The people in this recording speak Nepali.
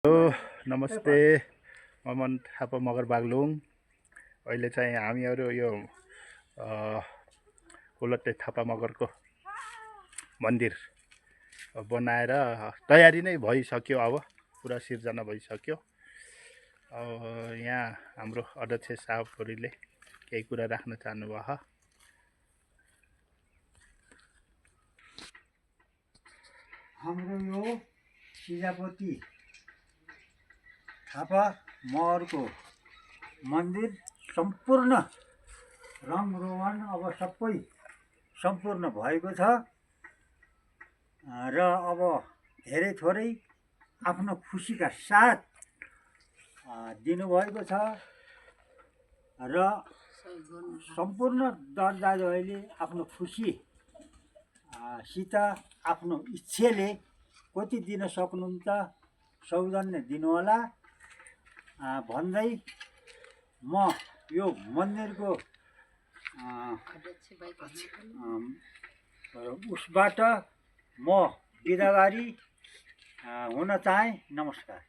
हेलो नमस्ते म मन थापा मगर बागलुङ। अहिले चाहिँ हामीहरू यो कोलटे थापा मगरको मन्दिर बनाएर तयारी नै भइसक्यो। अब पुरा सिर्जना भइसक्यो। यहाँ हाम्रो अध्यक्ष साहबहरूले केही कुरा राख्न चाहनुभयो। हाम्रो यो शिलापति थापा मगरको मन्दिर सम्पूर्ण रङरोगन अब सबै सम्पूर्ण भएको छ र अब धेरै थोरै आफ्नो खुसीका साथ दिनुभएको छ र सम्पूर्ण दाजुभाइले आफ्नो खुसी सित आफ्नो इच्छाले कति दिन सक्नुहुन्छ सौजन्य दिनुहोला भन्दै म यो मन्दिरको उसबाट म बिदावारी हुन चाहे। नमस्कार।